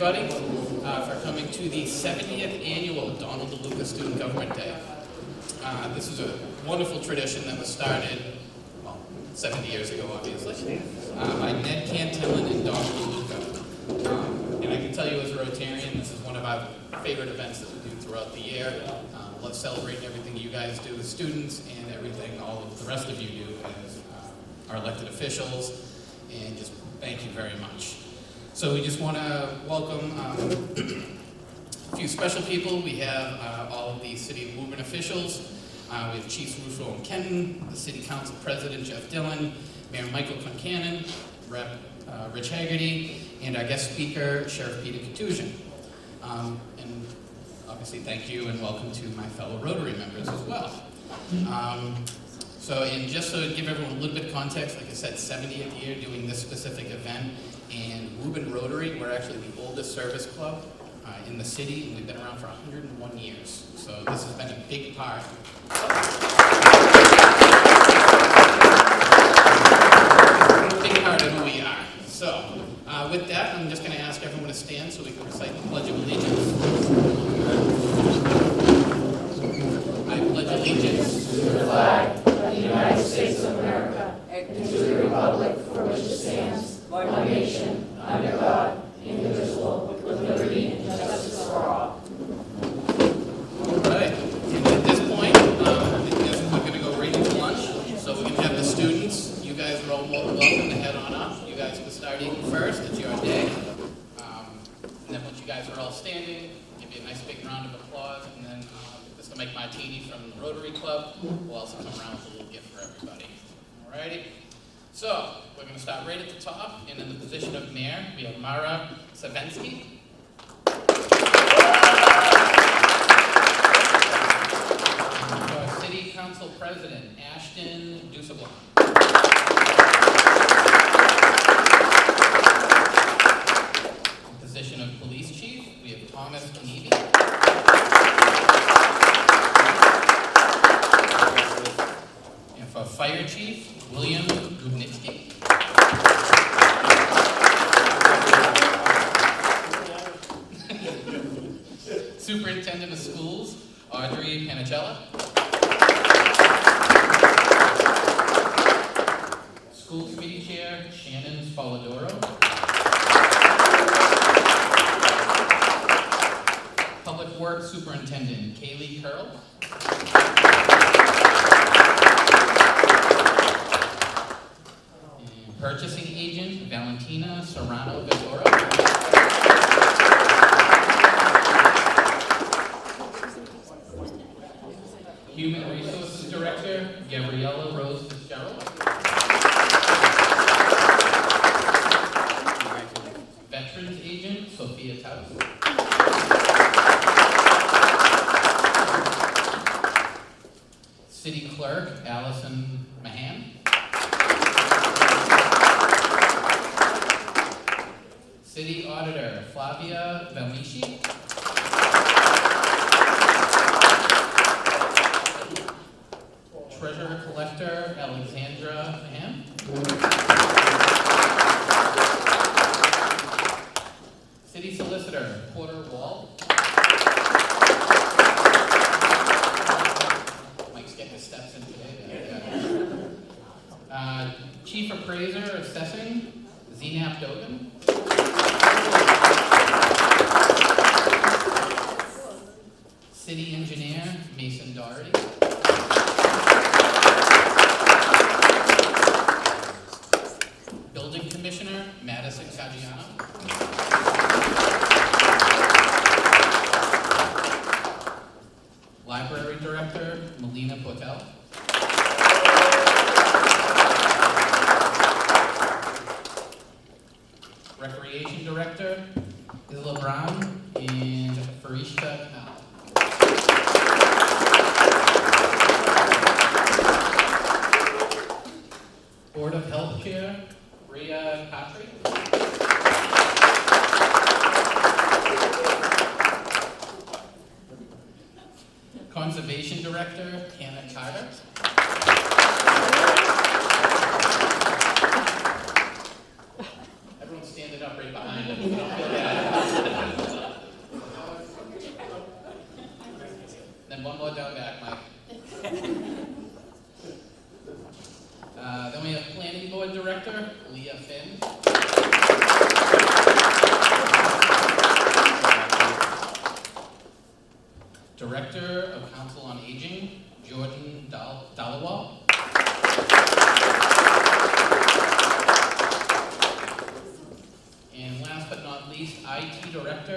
everybody, for coming to the 70th annual Donald DeLuca Student Government Day. This is a wonderful tradition that was started, well, 70 years ago, obviously, by Ned Cantillon and Donald DeLuca. And I can tell you as a Rotarian, this is one of our favorite events that we do throughout the year. Love celebrating everything you guys do as students and everything all of the rest of you do as our elected officials, and just thank you very much. So we just want to welcome a few special people. We have all of the City of Woburn officials. We have Chiefs Russo and Kenton, the City Council President Jeff Dillon, Mayor Michael Concannon, Rep. Rich Haggerty, and our guest speaker, Sheriff Peter Katusian. And obviously thank you and welcome to my fellow Rotary members as well. And just to give everyone a little bit of context, like I said, 70th year doing this specific event, and Woburn Rotary, we're actually the oldest service club in the city, and we've been around for 101 years. So this has been a big part. Big part of who we are. So with that, I'm just going to ask everyone to stand so we can recite the Pledge of Allegiance. I pledge allegiance to the flag of the United States of America and to the republic for which it stands, one nation, under God, indivisible, with liberty and justice for all. All right. And at this point, we're going to go right into lunch. So we're going to have the students. You guys are all welcome to head on up. You guys can start eating first. It's your day. And then once you guys are all standing, give you a nice big round of applause. And then this will make Martini from the Rotary Club. We'll also come around with a little gift for everybody. All righty. So we're going to start right at the top. And in the position of mayor, we have Mara Savensky. Our City Council President, Ashton Dusabla. Position of Police Chief, we have Thomas Kniebe. And for Fire Chief, William Gubnitsky. Superintendent of Schools, Audrey Panicella. School Committee Chair, Shannon Spoladoro. Public Works Superintendent, Kaylee Curl. And Purchasing Agent, Valentina Serrano Vitoro. Human Resources Director, Gabriella Rose Fitzgerald. Veterans Agent, Sophia Taus. City Clerk, Allison Mahan. City Auditor, Flavia Valmishi. Treasurer Collector, Alexandra Mahan. City Solicitor, Porter Wall. Mike's getting his steps in today. Chief Appraiser, Assessing, Zinap Dogan. City Engineer, Mason Doherty. Building Commissioner, Madison Caggiano. Library Director, Melina Potel. Recreation Director, Isla Brown and Farishta Al. Board of Health Chair, Rhea Patry. Conservation Director, Hannah Carter. Everyone standing up right behind him. Don't feel bad.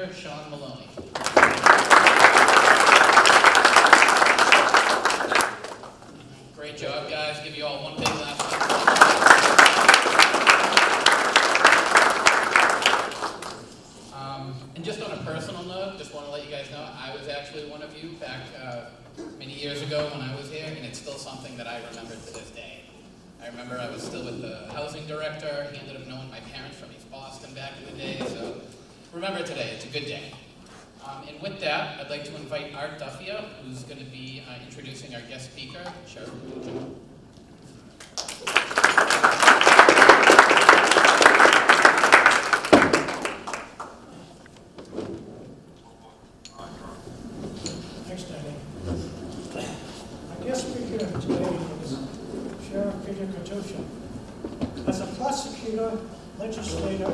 Director, Sean Maloney. Great job, guys. Give you all one big laugh. And just on a personal note, just want to let you guys know, I was actually one of you back many years ago when I was here, and it's still something that I remember to this day. I remember I was still with the housing director. He ended up knowing my parents from East Boston back in the day, so remember today. It's a good day. And with that, I'd like to invite Art Duffy up, who's going to be introducing our guest speaker, Sheriff Jim. Thanks, Danny. Our guest speaker today is Sheriff Peter Katusha. As a prosecutor, legislator,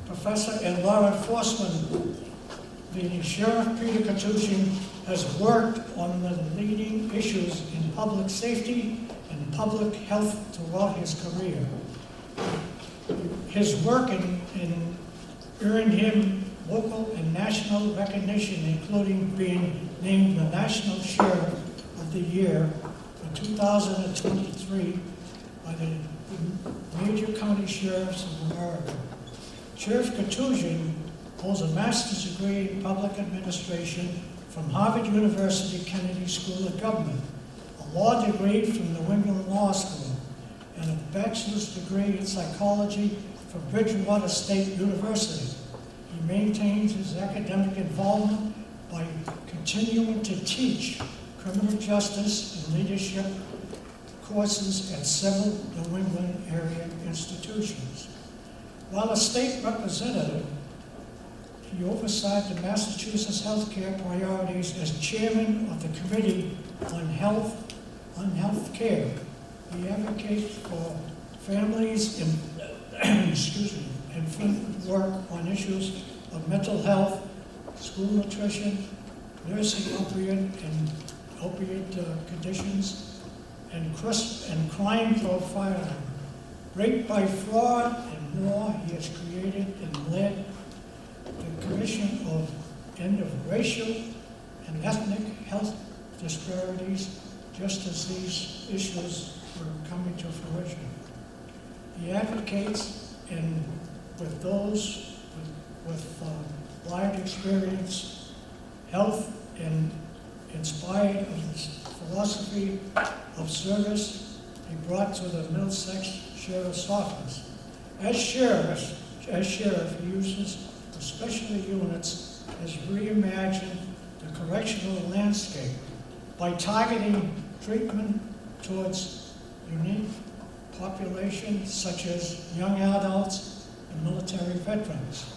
professor in law enforcement, the Sheriff Peter Katusha has worked on the leading issues in public safety and public health throughout his career. His work in earned him local and national recognition, including being named the National Sheriff of the Year for 2023 by the Major County Sheriffs of America. Sheriff Katusha holds a master's degree in public administration from Harvard University Kennedy School of Government, a law degree from New England Law School, and a bachelor's degree in psychology from Bridgewater State University. He maintains his academic involvement by continuing to teach criminal justice and leadership courses at several New England area institutions. While a state representative, he oversight the Massachusetts healthcare priorities as chairman of the Committee on Health Care. He advocates for families and work on issues of mental health, school nutrition, nursing opiate conditions, and crime profiling. Rape by fraud and more, he has created and led the Commission of End of Racial and Ethnic Health Disparities, just as these issues were coming to fruition. He advocates with those with wide experience, health, and inspired of his philosophy of service he brought to the Middlesex Sheriff's Office. As sheriff, he uses the specialty units as reimagined the correctional landscape by targeting treatment towards unique populations such as young adults and military veterans.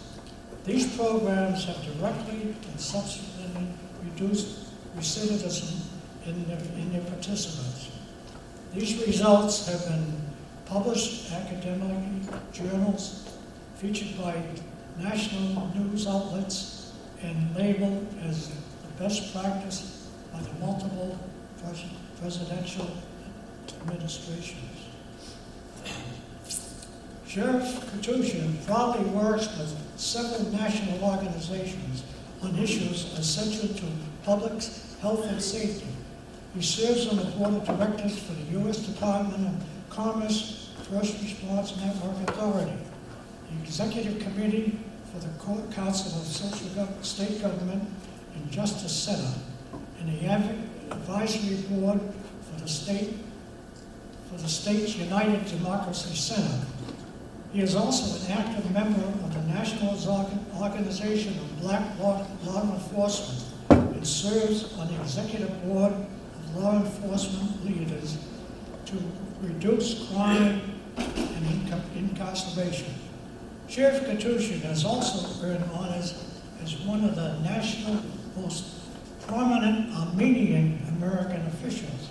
These programs have directly and subsequently reduced recidivism in their participants. These results have been published academic journals, featured by national news outlets, and labeled as the best practice by the multiple presidential administrations. Sheriff Katusha proudly works with several national organizations on issues essential to public health and safety. He serves on the board of directors for the U.S. Department of Commerce First Response Network Authority, the Executive Committee for the Court Council of State Government and Justice Center, and the Advisory Board for the State's United Democracy Center. He is also an active member of the National Organization of Black Law Enforcement and serves on the Executive Board of Law Enforcement Leaders to reduce crime and incarceration. Sheriff Katusha has also earned honors as one of the national most prominent Armenian American officials,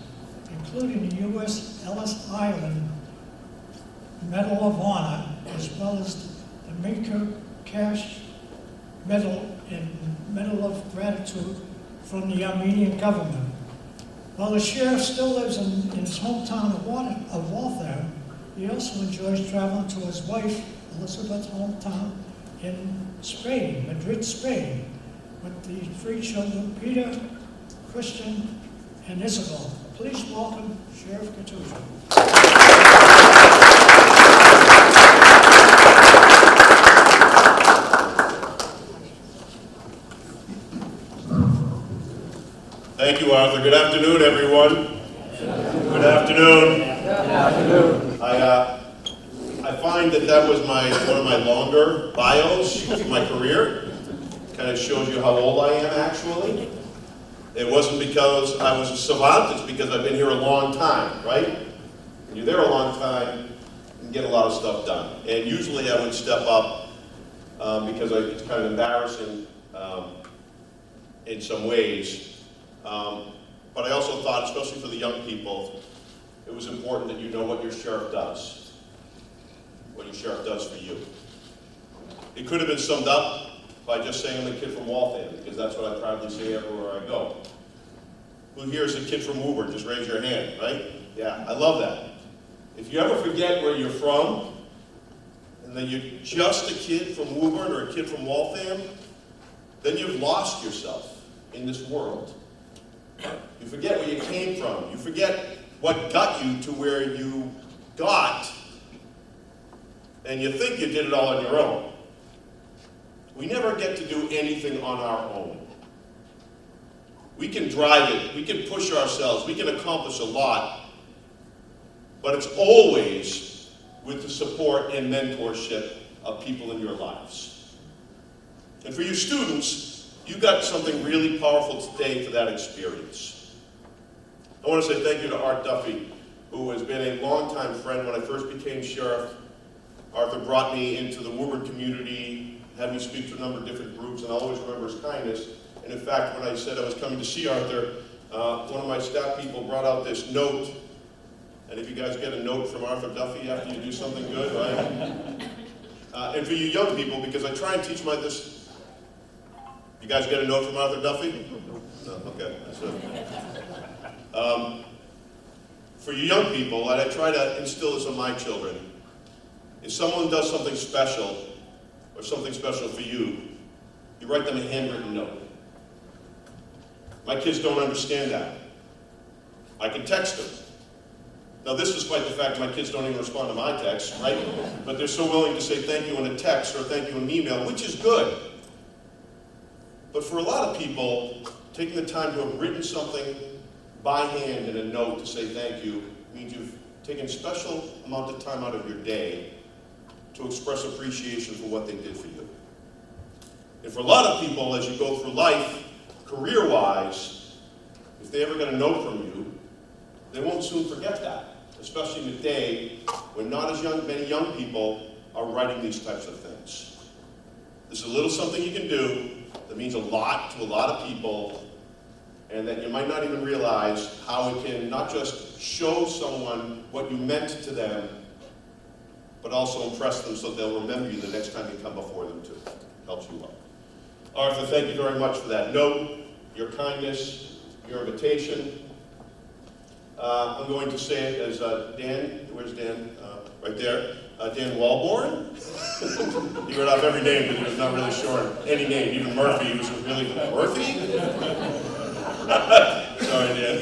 including the U.S. Ellis Island Medal of Honor, as well as the Maker Cash Medal and Medal of Gratitude from the Armenian government. While the sheriff still lives in his hometown of Waltham, he also enjoys traveling to his wife, Elizabeth's hometown in Spain, Madrid, Spain, with the three children, Peter, Christian, and Isabel. Please welcome Sheriff Gattuso. Thank you, Arthur. Good afternoon, everyone. Good afternoon. Good afternoon. I find that was one of my longer bios of my career. Kind of shows you how old I am, actually. It wasn't because I was a savant, it's because I've been here a long time, right? When you're there a long time, you can get a lot of stuff done. And usually I would step up because it's kind of embarrassing in some ways. But I also thought, especially for the young people, it was important that you know what your sheriff does. What your sheriff does for you. It could have been summed up by just saying I'm a kid from Waltham, because that's what I proudly say everywhere I go. Who here is a kid from Woburn? Just raise your hand, right? Yeah, I love that. If you ever forget where you're from, and then you're just a kid from Woburn or a kid from Waltham, then you've lost yourself in this world. You forget where you came from. You forget what got you to where you got, and you think you did it all on your own. We never get to do anything on our own. We can drive it, we can push ourselves, we can accomplish a lot, but it's always with the support and mentorship of people in your lives. And for you students, you got something really powerful today for that experience. I want to say thank you to Art Duffy, who has been a longtime friend. When I first became sheriff, Arthur brought me into the Woburn community, had me speak to a number of different groups, and I always remember his kindness. And in fact, when I said I was coming to see Arthur, one of my staff people brought out this note. And if you guys get a note from Arthur Duffy after you do something good, right? And for you young people, because I try and teach this. You guys get a note from Arthur Duffy? No, okay. That's it. For you young people, what I try to instill this in my children, if someone does something special, or something special for you, you write them a handwritten note. My kids don't understand that. I can text them. Now this is despite the fact my kids don't even respond to my texts, right? But they're so willing to say thank you in a text or thank you in an email, which is good. But for a lot of people, taking the time to have written something by hand in a note to say thank you means you've taken a special amount of time out of your day to express appreciation for what they did for you. And for a lot of people, as you go through life, career-wise, if they ever get a note from you, they won't soon forget that, especially in a day when not as many young people are writing these types of things. This is a little something you can do that means a lot to a lot of people, and that you might not even realize how it can not just show someone what you meant to them, but also impress them so they'll remember you the next time you come before them too. Helps you out. Arthur, thank you very much for that note, your kindness, your invitation. I'm going to say it as Dan, where's Dan? Right there. Dan Walborn. He read off every name because he was not really sure any name. Even Murphy, he was really, Murphy? Sorry, Dan.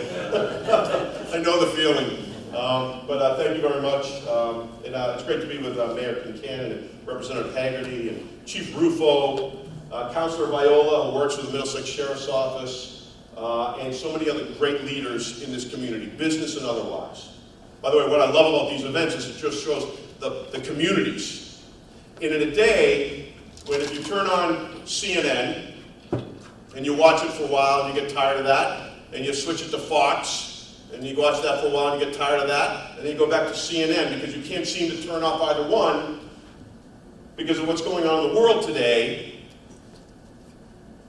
I know the feeling. But thank you very much. It's great to be with Mayor Kincannon and Representative Haggerty and Chief Rufo, Councilor Viola, who works with the Middlesex Sheriff's Office, and so many other great leaders in this community, business and otherwise. By the way, what I love about these events is it just shows the communities. And in a day when if you turn on CNN and you watch it for a while and you get tired of that, and you switch it to Fox, and you watch that for a while and you get tired of that, and then you go back to CNN because you can't seem to turn off either one because of what's going on in the world today,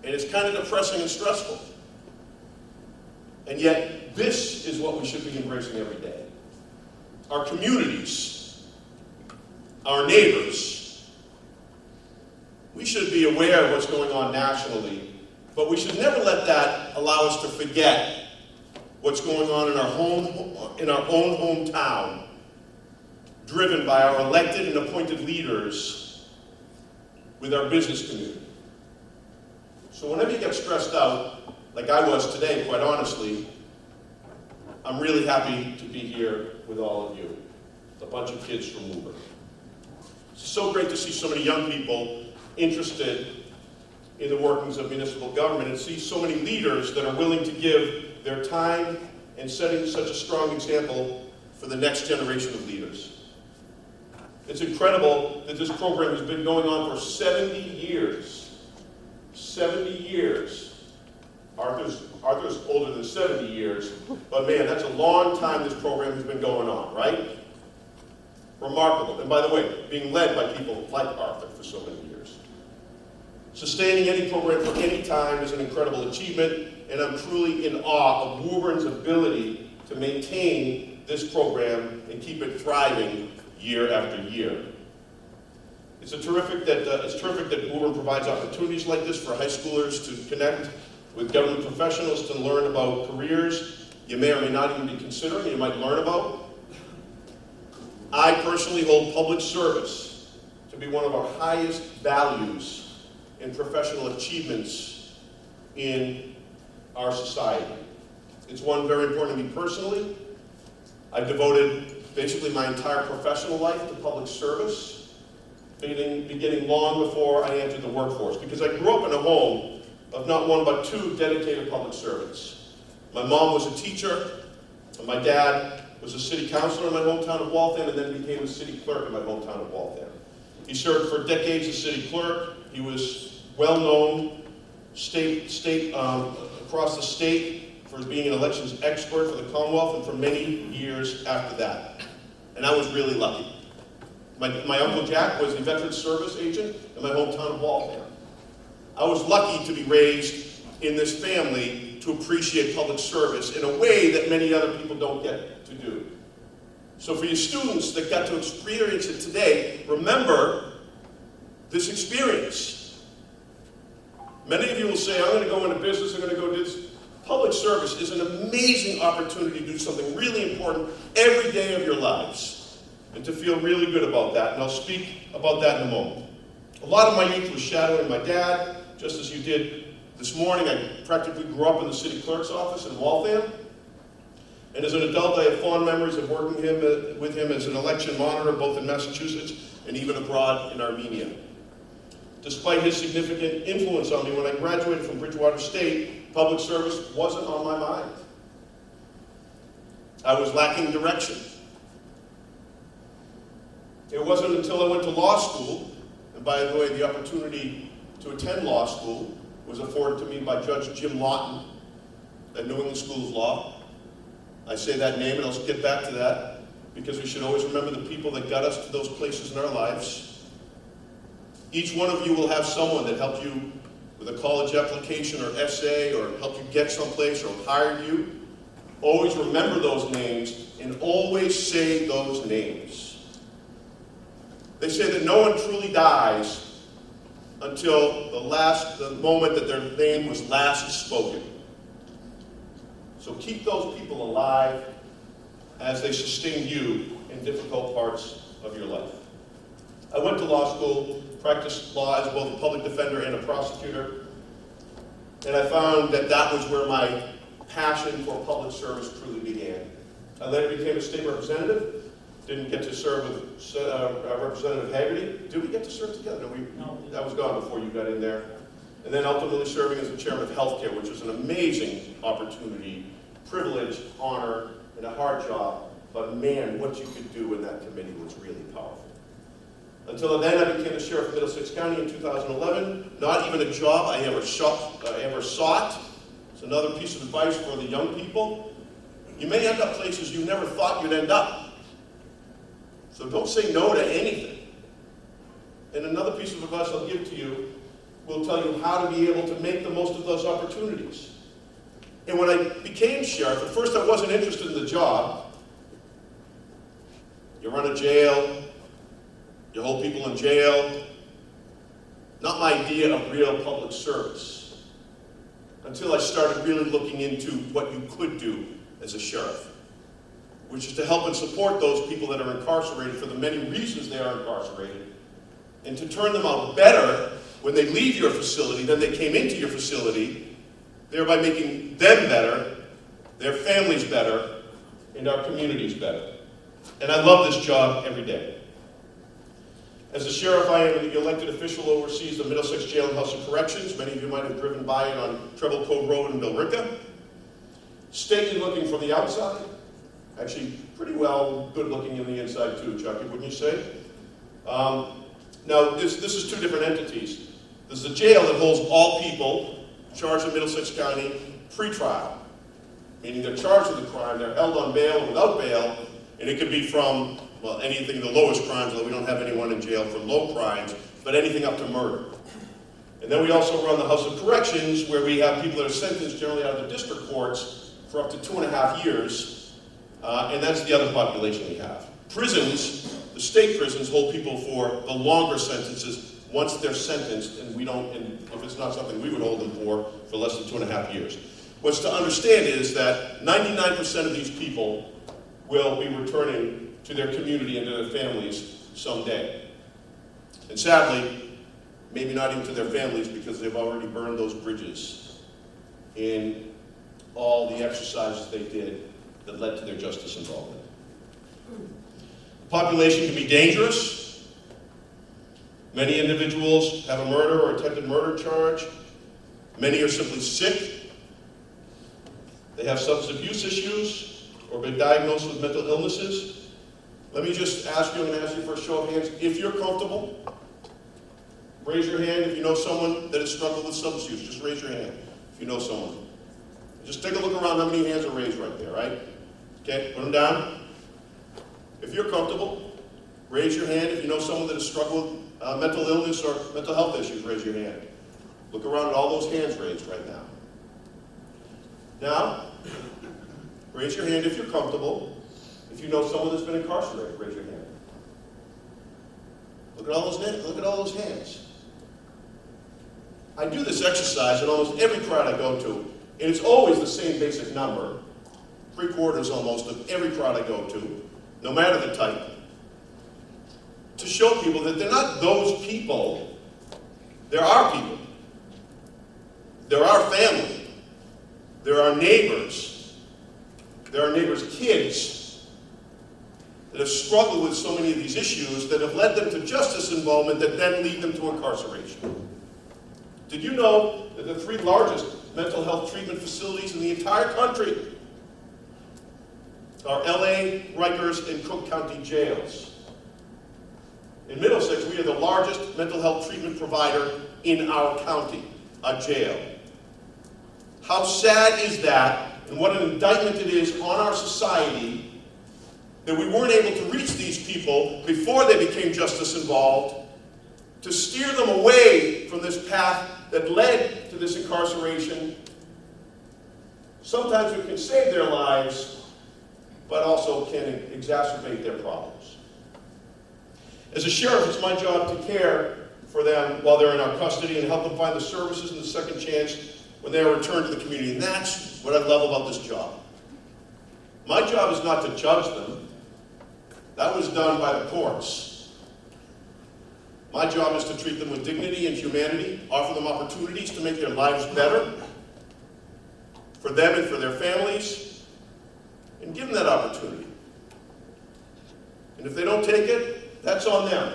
and it's kind of depressing and stressful. And yet, this is what we should be embracing every day. Our communities, our neighbors. We should be aware of what's going on nationally, but we should never let that allow us to forget what's going on in our own hometown driven by our elected and appointed leaders with our business community. So whenever you get stressed out, like I was today, quite honestly, I'm really happy to be here with all of you, a bunch of kids from Woburn. It's so great to see so many young people interested in the workings of municipal government and see so many leaders that are willing to give their time and setting such a strong example for the next generation of leaders. It's incredible that this program has been going on for 70 years. 70 years. Arthur's older than 70 years, but man, that's a long time this program has been going on, right? Remarkable. And by the way, being led by people like Arthur for so many years. Sustaining any program for any time is an incredible achievement, and I'm truly in awe of Woburn's ability to maintain this program and keep it thriving year after year. It's terrific that Woburn provides opportunities like this for high schoolers to connect with government professionals, to learn about careers you may or may not even be considering, you might learn about. I personally hold public service to be one of our highest values and professional achievements in our society. It's one very important to me personally. I've devoted basically my entire professional life to public service, beginning long before I entered the workforce, because I grew up in a home of not one but two dedicated public servants. My mom was a teacher, and my dad was a city councilor in my hometown of Waltham, and then became a city clerk in my hometown of Waltham. He served for decades as city clerk. He was well known across the state for being an elections expert for the Commonwealth, and for many years after that. And I was really lucky. My Uncle Jack was the Veterans Service agent in my hometown of Waltham. I was lucky to be raised in this family to appreciate public service in a way that many other people don't get to do. So for you students that got to experience it today, remember this experience. Many of you will say, I'm going to go into business, I'm going to go do this. Public service is an amazing opportunity to do something really important every day of your lives, and to feel really good about that, and I'll speak about that in a moment. A lot of my youth was shadowing my dad, just as you did this morning. I practically grew up in the city clerk's office in Waltham, and as an adult I have fond memories of working with him as an election monitor, both in Massachusetts and even abroad in Armenia. Despite his significant influence on me, when I graduated from Bridgewater State, public service wasn't on my mind. I was lacking direction. It wasn't until I went to law school, and by the way, the opportunity to attend law school was afforded to me by Judge Jim Lawton at New England School of Law. I say that name, and I'll get back to that, because we should always remember the people that got us to those places in our lives. Each one of you will have someone that helped you with a college application or essay, or helped you get someplace, or hired you. Always remember those names, and always say those names. They say that no one truly dies until the moment that their name was last spoken. So keep those people alive as they sustain you in difficult parts of your life. I went to law school, practiced law as both a public defender and a prosecutor, and I found that that was where my passion for public service truly began. I later became a state representative. Didn't get to serve with Representative Haggerty. Did we get to serve together? No, that was gone before you got in there. And then ultimately serving as the chairman of healthcare, which was an amazing opportunity, privilege, honor, and a hard job. But man, what you could do in that committee was really powerful. Until then, I became the sheriff of Middlesex County in 2011. Not even a job I ever sought. It's another piece of advice for the young people. You may end up places you never thought you'd end up. So don't say no to anything. And another piece of advice I'll give to you will tell you how to be able to make the most of those opportunities. And when I became sheriff, at first I wasn't interested in the job. You run a jail, you hold people in jail. Not my idea of real public service. Until I started really looking into what you could do as a sheriff. which is to help and support those people that are incarcerated for the many reasons they are incarcerated, and to turn them out better when they leave your facility than they came into your facility, thereby making them better, their families better, and our communities better. And I love this job every day. As a sheriff, I am the elected official who oversees the Middlesex Jail and House of Corrections. Many of you might have driven by it on Treble Cove Road in DeLuca. Stately looking from the outside. Actually, pretty well good looking in the inside too, Chucky, wouldn't you say? Now, this is two different entities. There's the jail that holds all people charged in Middlesex County pre-trial, meaning they're charged with a crime, they're held on bail or without bail, and it could be from, well, anything, the lowest crimes, although we don't have anyone in jail for low crimes, but anything up to murder. And then we also run the House of Corrections, where we have people that are sentenced generally out of the district courts for up to 2.5 years, and that's the other population we have. Prisons, the state prisons, hold people for the longer sentences once they're sentenced, and we don't, and if it's not something we would hold them for less than 2.5 years. What's to understand is that 99% of these people will be returning to their community and to their families someday. And sadly, maybe not even to their families, because they've already burned those bridges in all the exercises they did that led to their justice involvement. The population can be dangerous. Many individuals have a murder or attempted murder charge. Many are simply sick. They have substance abuse issues or been diagnosed with mental illnesses. Let me just ask you, I'm going to ask you for a show of hands. If you're comfortable, raise your hand if you know someone that has struggled with substance use. Just raise your hand if you know someone. Just take a look around how many hands are raised right there, right? Okay, put them down. If you're comfortable, raise your hand if you know someone that has struggled with mental illness or mental health issues. Raise your hand. Look around at all those hands raised right now. Now, raise your hand if you're comfortable. If you know someone that's been incarcerated, raise your hand. Look at all those hands. Look at all those hands. I do this exercise in almost every crowd I go to, and it's always the same basic number, 3/4 almost of every crowd I go to, no matter the type, to show people that they're not those people. They're our people. They're our family. They're our neighbors. They're our neighbors' kids that have struggled with so many of these issues that have led them to justice involvement that then lead them to incarceration. Did you know that the 3 largest mental health treatment facilities in the entire country are LA, Rikers, and Cook County jails? In Middlesex, we are the largest mental health treatment provider in our county, a jail. How sad is that, and what an indictment it is on our society that we weren't able to reach these people before they became justice involved, to steer them away from this path that led to this incarceration. Sometimes we can save their lives, but also can exacerbate their problems. As a sheriff, it's my job to care for them while they're in our custody and help them find the services and the second chance when they are returned to the community. And that's what I love about this job. My job is not to judge them. That was done by the courts. My job is to treat them with dignity and humanity, offer them opportunities to make their lives better for them and for their families, and give them that opportunity. And if they don't take it, that's on them.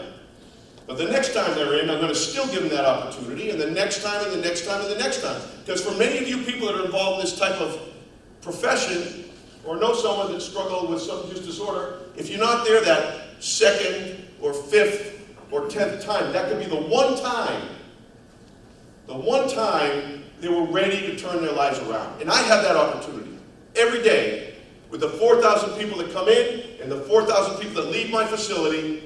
But the next time they're in, I'm going to still give them that opportunity, and the next time, and the next time, and the next time. Because for many of you people that are involved in this type of profession, or know someone that struggled with substance use disorder, if you're not there that 2nd or 5th or 10th time, that could be the one time they were ready to turn their lives around. And I have that opportunity every day with the 4,000 people that come in and the 4,000 people that leave my facility.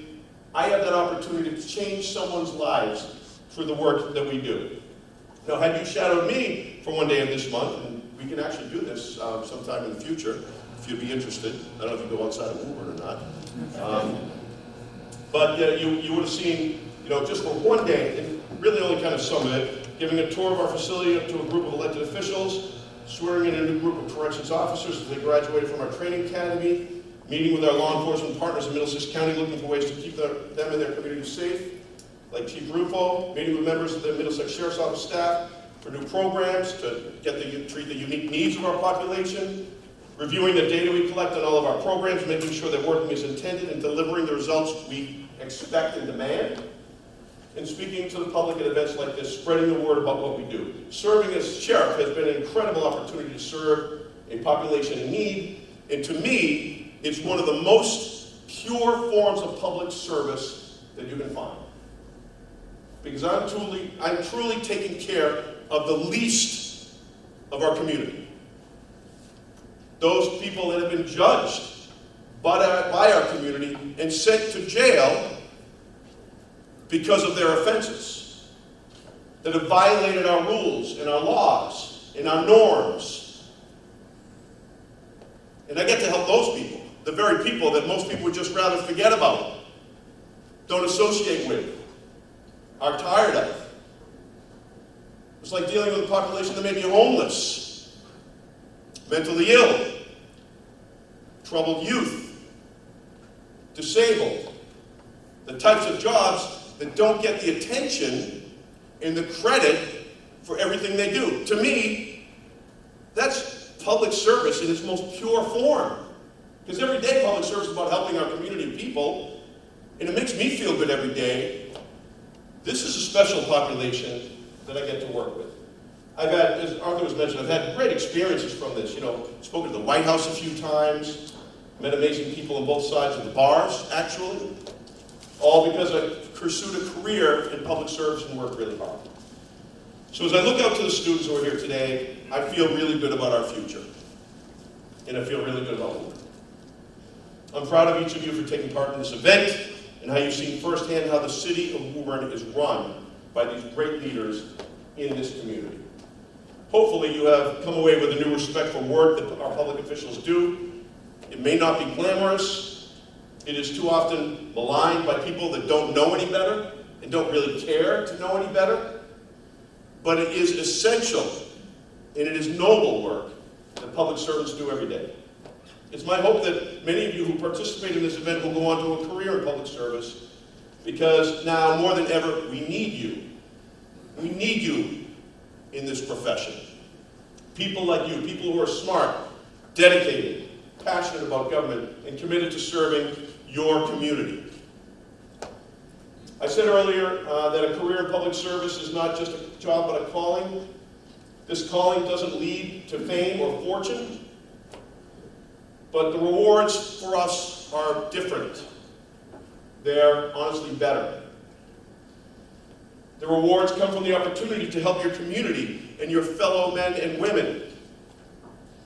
I have that opportunity to change someone's lives through the work that we do. Now, had you shadowed me for one day of this month, and we can actually do this sometime in the future, if you'd be interested. I don't know if you go outside of Woburn or not. But you would have seen, just for one day, and really only kind of some of it, giving a tour of our facility up to a group of elected officials, swearing in a new group of corrections officers as they graduated from our training academy, meeting with our law enforcement partners in Middlesex County, looking for ways to keep them and their community safe, like Chief Rufo, meeting with members of the Middlesex Sheriff's Office staff for new programs to treat the unique needs of our population, reviewing the data we collect on all of our programs, making sure they're working as intended and delivering the results we expect and demand, and speaking to the public at events like this, spreading the word about what we do. Serving as sheriff has been an incredible opportunity to serve a population in need, and to me, it's one of the most pure forms of public service that you can find. Because I'm truly taking care of the least of our community. Those people that have been judged by our community and sent to jail because of their offenses, that have violated our rules and our laws and our norms. And I get to help those people, the very people that most people would just rather forget about, don't associate with, are tired of. It's like dealing with a population that may be homeless, mentally ill, troubled youth, disabled, the types of jobs that don't get the attention and the credit for everything they do. To me, that's public service in its most pure form. Because every day public service is about helping our community of people, and it makes me feel good every day. This is a special population that I get to work with. I've had, as Arthur was mentioning, I've had great experiences from this. Spoken to the White House a few times, met amazing people on both sides of the bars, actually, all because I pursued a career in public service and worked really hard. So as I look out to the students who are here today, I feel really good about our future. And I feel really good about Woburn. I'm proud of each of you for taking part in this event and how you've seen firsthand how the city of Woburn is run by these great leaders in this community. Hopefully you have come away with a new respect for work that our public officials do. It may not be glamorous. It is too often maligned by people that don't know any better and don't really care to know any better. But it is essential and it is noble work that public servants do every day. It's my hope that many of you who participate in this event will go on to a career in public service, because now more than ever we need you. We need you in this profession. People like you, people who are smart, dedicated, passionate about government, and committed to serving your community. I said earlier that a career in public service is not just a job but a calling. This calling doesn't lead to fame or fortune, but the rewards for us are different. They're honestly better. The rewards come from the opportunity to help your community and your fellow men and women,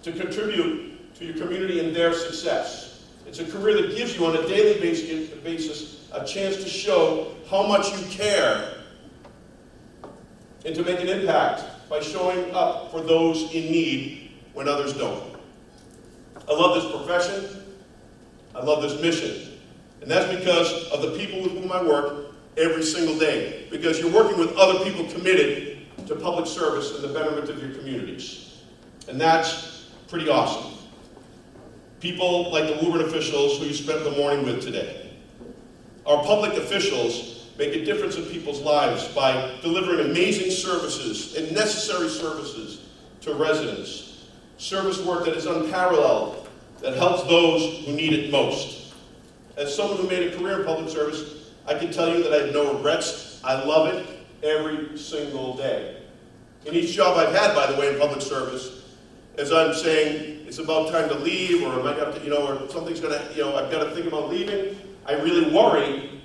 to contribute to your community and their success. It's a career that gives you on a daily basis a chance to show how much you care and to make an impact by showing up for those in need when others don't. I love this profession. I love this mission. And that's because of the people with whom I work every single day. Because you're working with other people committed to public service and the betterment of your communities. And that's pretty awesome. People like the Woburn officials who you spent the morning with today. Our public officials make a difference in people's lives by delivering amazing services and necessary services to residents. Service work that is unparalleled, that helps those who need it most. As someone who made a career in public service, I can tell you that I have no regrets. I love it every single day. In each job I've had, by the way, in public service, as I'm saying, it's about time to leave, or I might have to, or something's gonna, I've got to think about leaving, I really worry,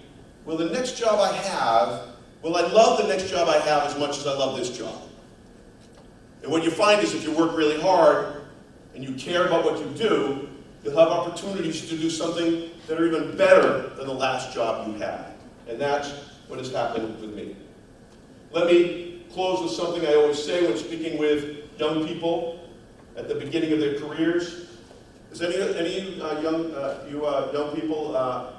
will the next job I have, will I love the next job I have as much as I love this job? And what you find is if you work really hard and you care about what you do, you'll have opportunities to do something that are even better than the last job you had. And that's what has happened with me. Let me close with something I always say when speaking with young people at the beginning of their careers. Has any young people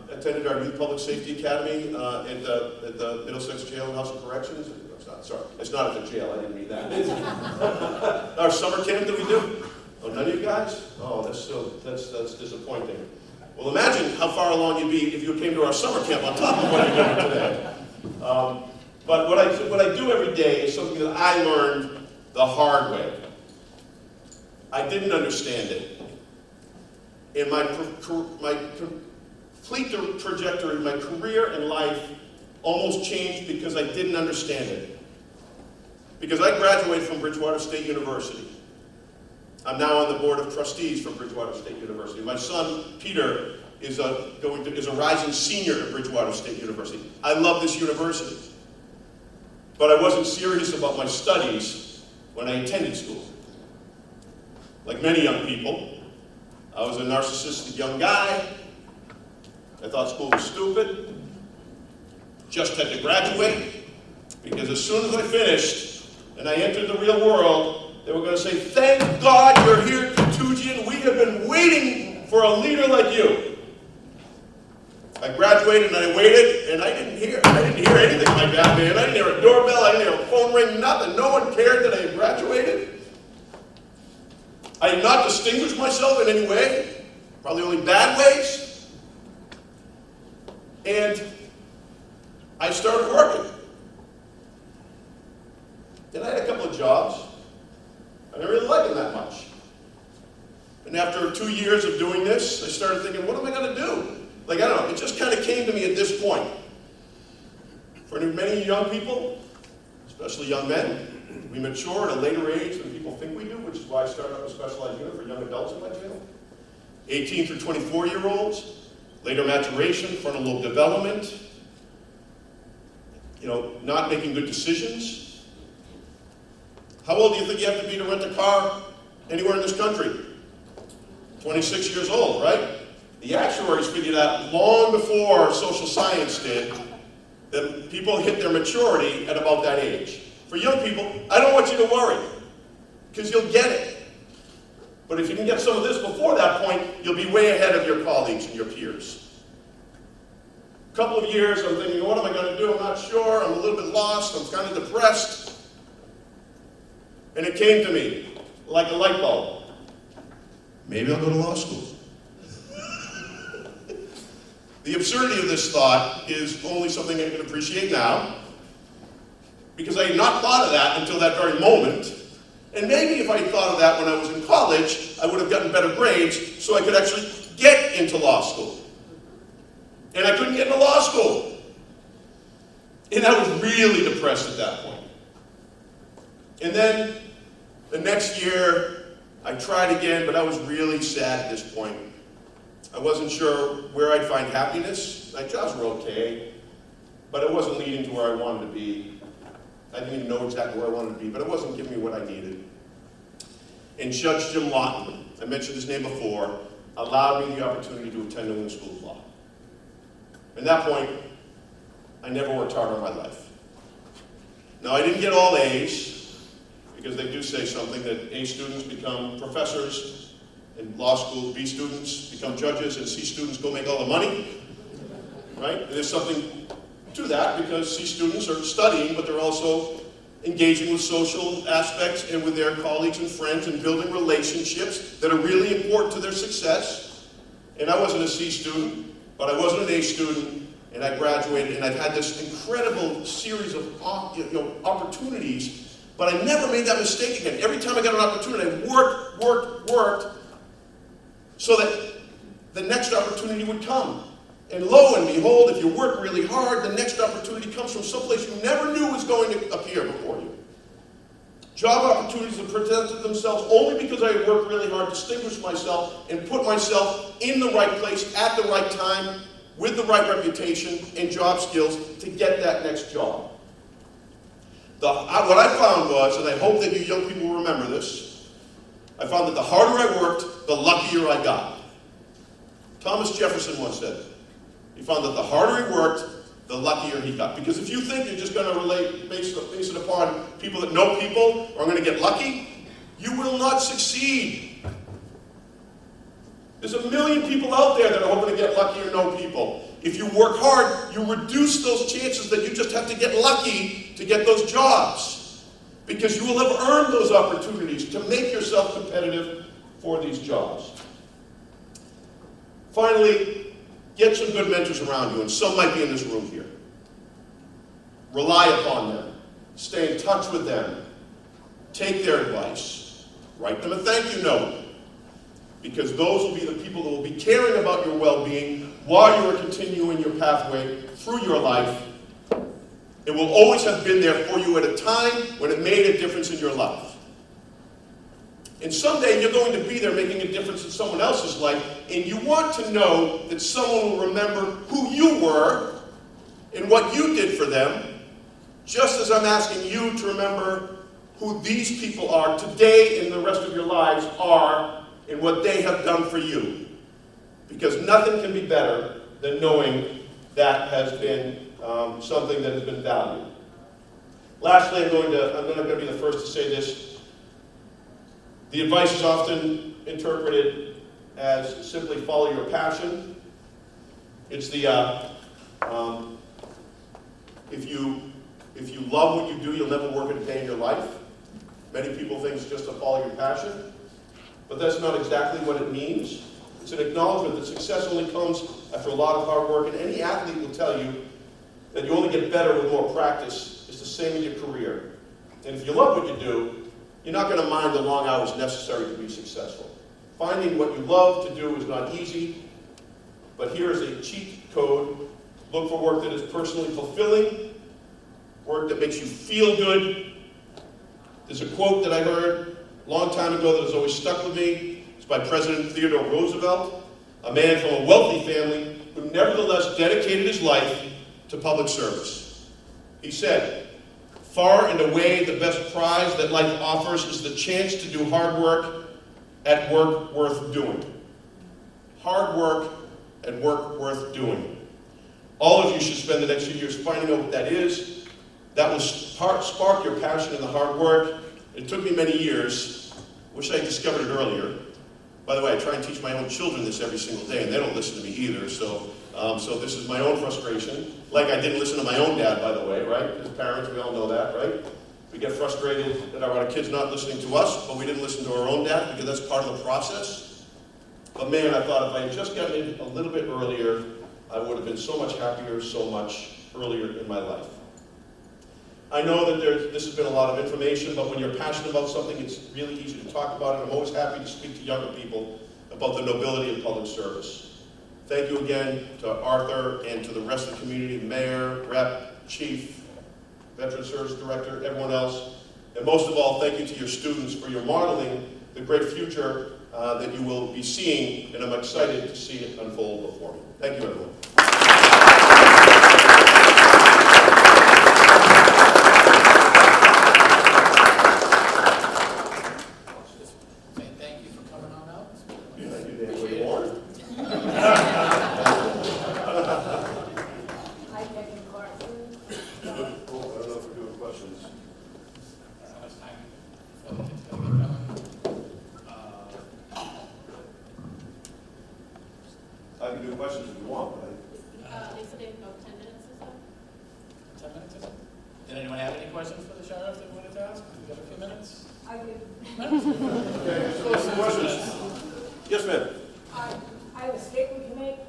attended our Youth Public Safety Academy at the Middlesex Jail and House of Corrections? It's not at the jail, I didn't mean that. Our summer camp that we do? Oh, none of you guys? Oh, that's disappointing. Well, imagine how far along you'd be if you came to our summer camp on top of what you're doing today. But what I do every day is something that I learned the hard way. I didn't understand it. And my complete trajectory, my career and life almost changed because I didn't understand it. Because I graduated from Bridgewater State University. I'm now on the board of trustees for Bridgewater State University. My son, Peter, is a rising senior at Bridgewater State University. I love this university. But I wasn't serious about my studies when I attended school. Like many young people, I was a narcissistic young guy. I thought school was stupid. Just had to graduate, because as soon as I finished and I entered the real world, they were going to say, "Thank God you're here, Katujian. We have been waiting for a leader like you." I graduated and I waited, and I didn't hear anything like that, man. I didn't hear a doorbell, I didn't hear a phone ring, nothing. No one cared that I had graduated. I did not distinguish myself in any way, probably only bad ways. And I started working. And I had a couple of jobs. I didn't really like them that much. And after 2 years of doing this, I started thinking, what am I going to do? Like, I don't know, it just kind of came to me at this point. For many young people, especially young men, we mature at a later age than people think we do, which is why I started up a specialized unit for young adults in my jail. 18 through 24-year-olds, later maturation, frontal lobe development, not making good decisions. How old do you think you have to be to rent a car anywhere in this country? 26 years old, right? The actuaries figured out long before social science did that people hit their maturity at about that age. For young people, I don't want you to worry, because you'll get it. But if you can get some of this before that point, you'll be way ahead of your colleagues and your peers. A couple of years, I'm thinking, what am I going to do? I'm not sure. I'm a little bit lost. I'm kind of depressed. And it came to me like a light bulb. Maybe I'll go to law school. The absurdity of this thought is only something I can appreciate now, because I had not thought of that until that very moment. And maybe if I had thought of that when I was in college, I would have gotten better grades so I could actually get into law school. And I couldn't get into law school. And I was really depressed at that point. And then the next year, I tried again, but I was really sad at this point. I wasn't sure where I'd find happiness. My jobs were okay, but it wasn't leading to where I wanted to be. I didn't even know exactly where I wanted to be, but it wasn't giving me what I needed. And Judge Jim Lawton, I mentioned his name before, allowed me the opportunity to attend New England School of Law. At that point, I never worked harder in my life. Now, I didn't get all A's, because they do say something that A students become professors in law school, B students become judges, and C students go make all the money, right? And there's something to that, because C students are studying, but they're also engaging with social aspects and with their colleagues and friends and building relationships that are really important to their success. And I wasn't a C student, but I wasn't an A student, and I graduated, and I've had this incredible series of opportunities, but I never made that mistake again. Every time I got an opportunity, I worked, so that the next opportunity would come. And lo and behold, if you work really hard, the next opportunity comes from someplace you never knew was going to appear before you. Job opportunities have presented themselves only because I had worked really hard, distinguished myself, and put myself in the right place at the right time, with the right reputation and job skills to get that next job. What I found was, and I hope that you young people will remember this, I found that the harder I worked, the luckier I got. Thomas Jefferson once said, he found that the harder he worked, the luckier he got. Because if you think you're just going to base it upon people that know people or are going to get lucky, you will not succeed. There's a million people out there that are hoping to get lucky or know people. If you work hard, you reduce those chances that you just have to get lucky to get those jobs. Because you will have earned those opportunities to make yourself competitive for these jobs. Finally, get some good mentors around you, and some might be in this room here. Rely upon them. Stay in touch with them. Take their advice. Write them a thank you note, because those will be the people that will be caring about your well-being while you are continuing your pathway through your life. It will always have been there for you at a time when it made a difference in your life. And someday you're going to be there making a difference in someone else's life, and you want to know that someone will remember who you were and what you did for them, just as I'm asking you to remember who these people are today and the rest of your lives are and what they have done for you. Because nothing can be better than knowing that has been something that has been valued. Lastly, I'm not going to be the first to say this. The advice is often interpreted as simply follow your passion. It's the, if you love what you do, you'll never work a day in your life. Many people think it's just to follow your passion, but that's not exactly what it means. It's an acknowledgement that success only comes after a lot of hard work, and any athlete will tell you that you only get better with more practice. It's the same in your career. And if you love what you do, you're not going to mind the long hours necessary to be successful. Finding what you love to do is not easy, but here is a cheat code. Look for work that is personally fulfilling, work that makes you feel good. There's a quote that I heard a long time ago that has always stuck with me. It's by President Theodore Roosevelt, a man from a wealthy family who nevertheless dedicated his life to public service. He said, "Far and away the best prize that life offers is the chance to do hard work at work worth doing." Hard work at work worth doing. All of you should spend the next few years finding out what that is. That will spark your passion in the hard work. It took me many years. Wish I discovered it earlier. By the way, I try and teach my own children this every single day, and they don't listen to me either, so this is my own frustration. Like I didn't listen to my own dad, by the way, right? As parents, we all know that, right? We get frustrated that our kids not listening to us, but we didn't listen to our own dad, because that's part of the process. But man, I thought if I had just gotten in a little bit earlier, I would have been so much happier so much earlier in my life. I know that this has been a lot of information, but when you're passionate about something, it's really easy to talk about it. I'm always happy to speak to younger people about the nobility of public service. Thank you again to Arthur and to the rest of the community, Mayor, Rep, Chief, Veteran Service Director, everyone else. And most of all, thank you to your students for your modeling the great future that you will be seeing, and I'm excited to see it unfold before me. Thank you, everyone. I can do questions if you want, but They said they'd go 10 minutes or so. 10 minutes or so? Did anyone have any questions for the sheriff they wanted to ask? We got a few minutes? I did. okay, so some questions. Yes, ma'am. I have a statement to make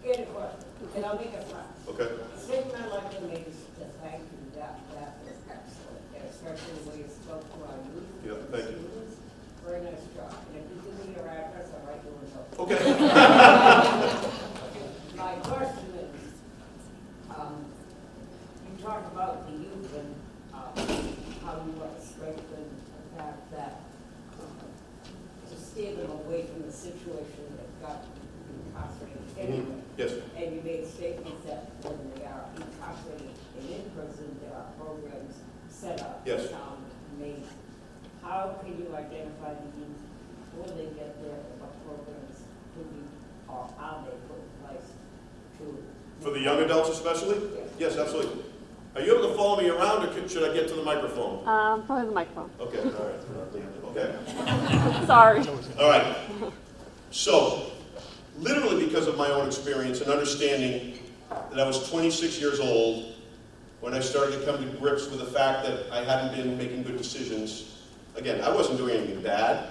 and a question, and I'll make it fast. Okay. The statement I'd like to make is to thank you, that was excellent, and especially the way you spoke to our youth. Yeah, thank you. Students. Very nice job, and if you give me your address, I'll write you a note. Okay. My question is, you talk about the youth and how you want to strengthen the fact that to steer them away from the situation that got incarcerated anyway. Yes. And you made statements that when they are incarcerated and in prison, there are programs set up. Yes. Sound amazing. How can you identify the youth before they get there, and what programs could be, or are they put in place to? For the young adults especially? Yes. Yes, absolutely. Are you able to follow me around, or should I get to the microphone? Probably the microphone. Okay, all right. Okay. Sorry. All right. So, literally because of my own experience and understanding that I was 26 years old when I started to come to grips with the fact that I hadn't been making good decisions. Again, I wasn't doing anything bad,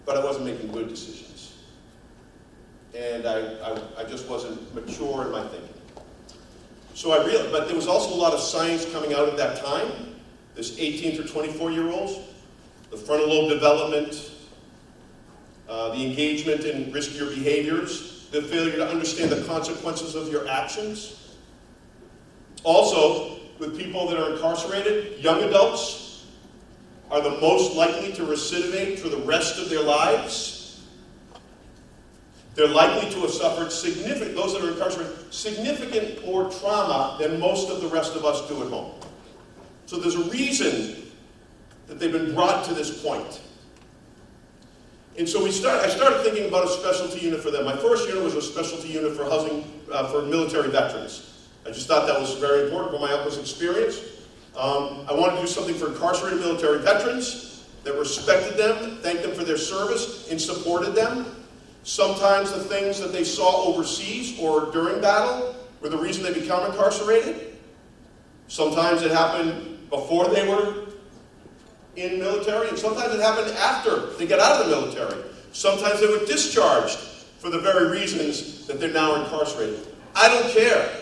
but I wasn't making good decisions. and I just wasn't mature in my thinking. So I realized, but there was also a lot of science coming out at that time, this 18 through 24-year-olds, the frontal lobe development, the engagement in riskier behaviors, the failure to understand the consequences of your actions. Also, with people that are incarcerated, young adults are the most likely to recidivate for the rest of their lives. They're likely to have suffered significant, those that are incarcerated, significant more trauma than most of the rest of us do at home. So there's a reason that they've been brought to this point. And so I started thinking about a specialty unit for them. My first unit was a specialty unit for housing for military veterans. I just thought that was very important for my uncle's experience. I wanted to do something for incarcerated military veterans that respected them, thanked them for their service, and supported them. Sometimes the things that they saw overseas or during battle were the reason they become incarcerated. Sometimes it happened before they were in military, and sometimes it happened after they got out of the military. Sometimes they were discharged for the very reasons that they're now incarcerated. I don't care.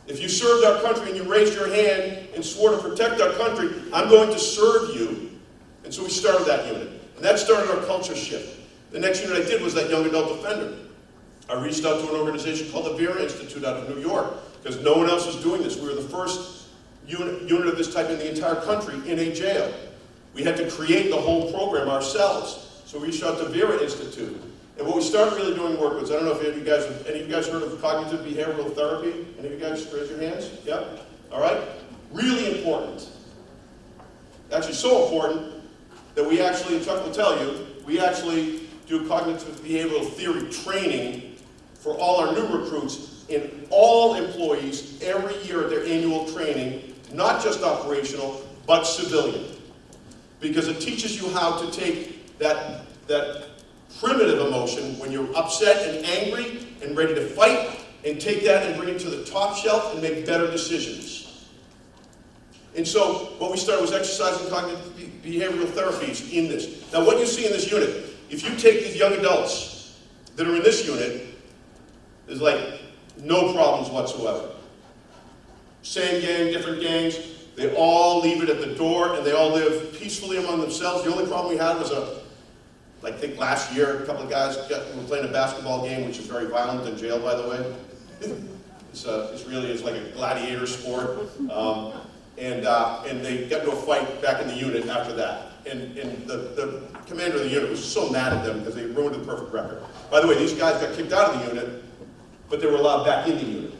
If you served our country and you raised your hand and swore to protect our country, I'm going to serve you. And so we started that unit. And that started our culture shift. The next unit I did was that young adult offender. I reached out to an organization called the Vera Institute out of New York, because no one else was doing this. We were the first unit of this type in the entire country in a jail. We had to create the whole program ourselves. So we reached out to Vera Institute. And what we started really doing work was, I don't know if any of you guys heard of cognitive behavioral therapy? Any of you guys raise your hands? Yeah? All right? Really important. Actually so important that we actually, and Chuck will tell you, we actually do cognitive behavioral theory training for all our new recruits and all employees every year at their annual training, not just operational, but civilian. Because it teaches you how to take that primitive emotion when you're upset and angry and ready to fight, and take that and bring it to the top shelf and make better decisions. And so what we started was exercising cognitive behavioral therapies in this. Now what you see in this unit, if you take these young adults that are in this unit, there's like no problems whatsoever. Same gang, different gangs, they all leave it at the door and they all live peacefully among themselves. The only problem we had was I think last year, a couple of guys were playing a basketball game, which is very violent in jail, by the way. It's really like a gladiator sport. And they got into a fight back in the unit after that. And the commander of the unit was so mad at them because they ruined the perfect record. By the way, these guys got kicked out of the unit, but they were allowed back in the unit,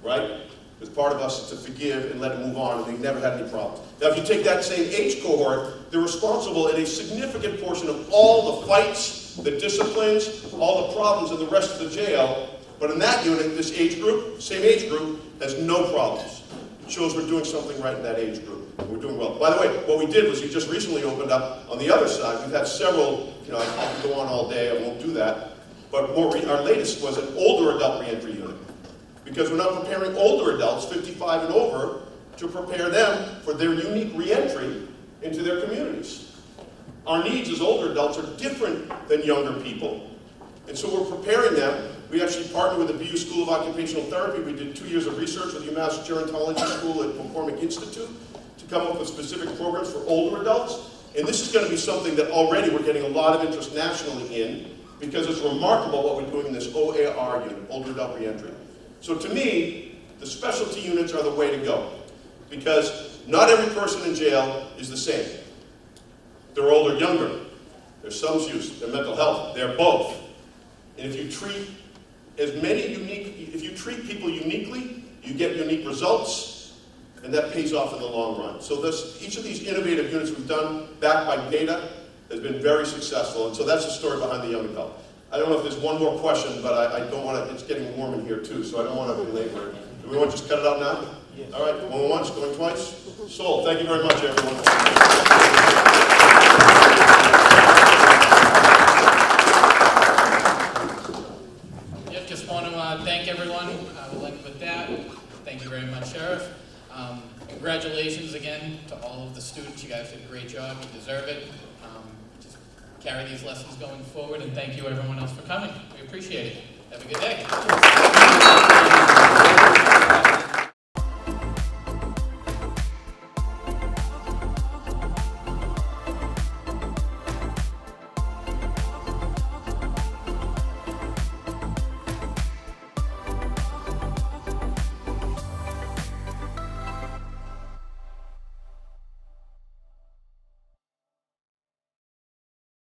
right? Because part of us is to forgive and let it move on, and they never had any problems. Now, if you take that same age cohort, they're responsible in a significant portion of all the fights, the disciplines, all the problems in the rest of the jail. But in that unit, this age group, same age group, has no problems. It shows we're doing something right in that age group. We're doing well. By the way, what we did was we just recently opened up on the other side. We've had several, I can go on all day, I won't do that. But our latest was an older adult reentry unit. Because we're not preparing older adults, 55 and over, to prepare them for their unique reentry into their communities. Our needs as older adults are different than younger people. And so we're preparing them. We actually partnered with the BU School of Occupational Therapy. We did 2 years of research with UMass Gerontology School at McCormick Institute to come up with specific programs for older adults. And this is going to be something that already we're getting a lot of interest nationally in, because it's remarkable what we're doing in this OAR unit, older adult reentry. So to me, the specialty units are the way to go, because not every person in jail is the same. They're older, younger. There's substance use, their mental health. They're both. And if you treat treat people uniquely, you get unique results, and that pays off in the long run. So each of these innovative units we've done, backed by data, has been very successful. And so that's the story behind the young adult. I don't know if there's one more question, but I don't want to, it's getting warm in here too, so I don't want to belabor it. Do we want to just cut it out now? Yes. All right, going once, going twice. Sold. Thank you very much, everyone. Yep, just want to thank everyone. With that, thank you very much, Sheriff. Congratulations again to all of the students. You guys did a great job. You deserve it. Just carry these lessons going forward, and thank you everyone else for coming. We appreciate it. Have a good day.